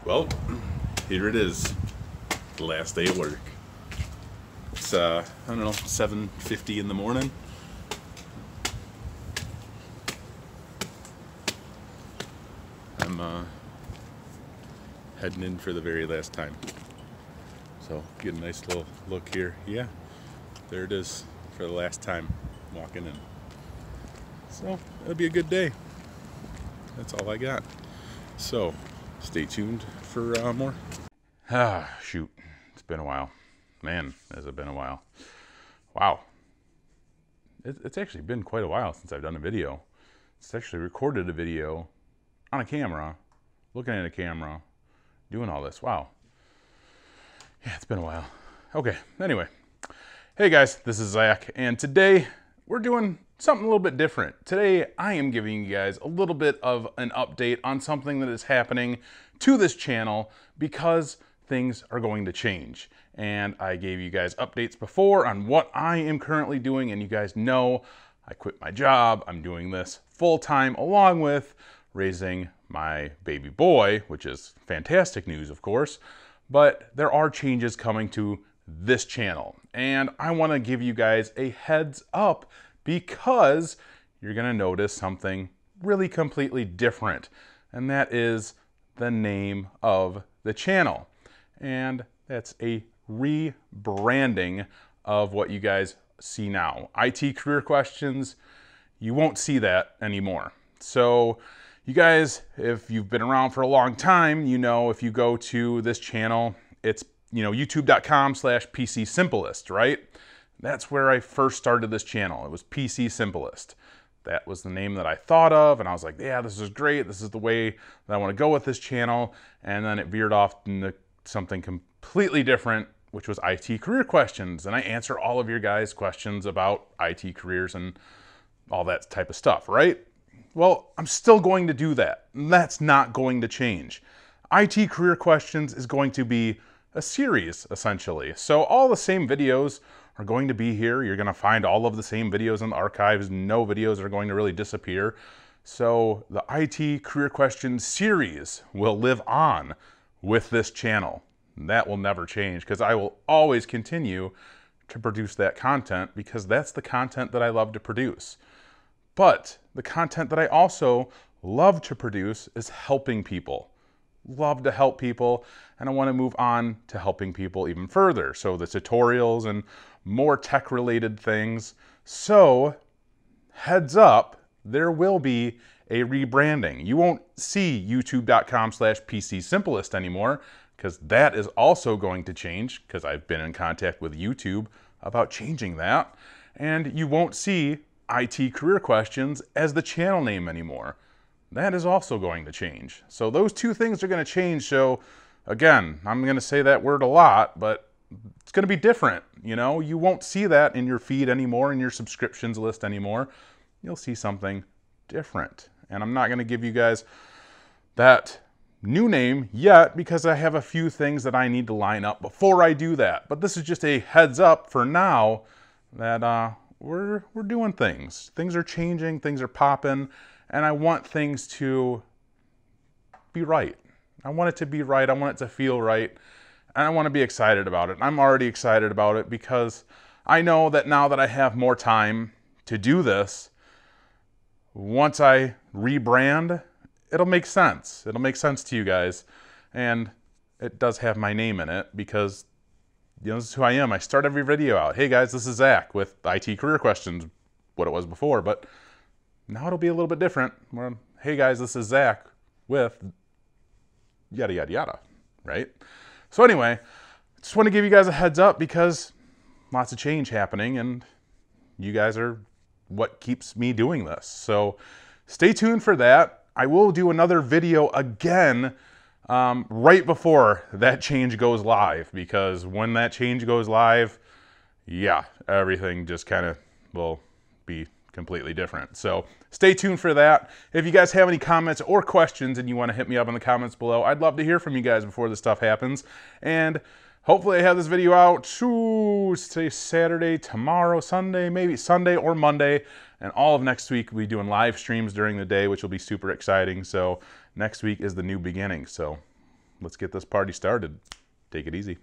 Well, here it is, the last day of work. It's I don't know, 7:50 in the morning. I'm heading in for the very last time. So get a nice little look here. Yeah, there it is for the last time walking in. So it'll be a good day. That's all I got. So stay tuned for more. Shoot, it's been a while. Man, has it been a while. Wow. It's actually been quite a while since I've done a video. It's actually recorded a video on a camera, looking at a camera, doing all this. Wow. Yeah, it's been a while. Okay, anyway. Hey guys, this is Zach, and today we're doing something a little bit different. Today I am giving you guys a little bit of an update on something that is happening to this channel because things are going to change. And I gave you guys updates before on what I am currently doing, and you guys know I quit my job. I'm doing this full-time along with raising my baby boy, which is fantastic news, of course. But there are changes coming to this channel, and I want to give you guys a heads up because you're going to notice something really completely different, and that is the name of the channel. And that's a rebranding of what you guys see now. IT career questions, you won't see that anymore. So you guys, if you've been around for a long time, you know if you go to this channel, it's youtube.com/PC Simplest, right? That's where I first started this channel. It was PC Simplest. That was the name that I thought of, and I was like, yeah, this is great. This is the way that I want to go with this channel. And then it veered off into something completely different, which was IT career questions. And I answer all of your guys' questions about IT careers and all that type of stuff, right? Well, I'm still going to do that. That's not going to change. IT career questions is going to be a series, essentially. So all the same videos are going to be here. You're going to find all of the same videos in the archives. No videos are going to really disappear. So the IT career questions series will live on with this channel. That will never change because I will always continue to produce that content because that's the content that I love to produce. But the content that I also love to produce is helping people. Love to help people, and I want to move on to helping people even further. So the tutorials and more tech-related things. So heads up, there will be a rebranding. You won't see youtube.com/PC Simplest anymore because that is also going to change because I've been in contact with YouTube about changing that. And you won't see IT career questions as the channel name anymore. That is also going to change. So those two things are going to change. So again, I'm going to say that word a lot, but it's going to be different. You know, you won't see that in your feed anymore, in your subscriptions list anymore. You'll see something different. And I'm not going to give you guys that new name yet because I have a few things that I need to line up before I do that. But this is just a heads up for now that we're doing things. Things are changing, things are popping, and I want things to be right. I want it to be right, I want it to feel right, and I want to be excited about it. I'm already excited about it because I know that now that I have more time to do this, once I rebrand, it'll make sense. It'll make sense to you guys, and it does have my name in it because you know, this is who I am. I start every video out, hey guys, this is Zach with IT career questions, what it was before, but now it'll be a little bit different. Where, hey guys, this is Zach with yada, yada, yada, right? So anyway, I just want to give you guys a heads up because lots of change happening and you guys are what keeps me doing this. So stay tuned for that. I will do another video again right before that change goes live because when that change goes live, yeah, everything just kind of will be completely different. So stay tuned for that. If you guys have any comments or questions and you want to hit me up in the comments below, I'd love to hear from you guys before this stuff happens. And hopefully I have this video out say Saturday, tomorrow, Sunday, maybe Sunday or Monday. And all of next week we'll be doing live streams during the day, which will be super exciting. So next week is the new beginning. So let's get this party started. Take it easy.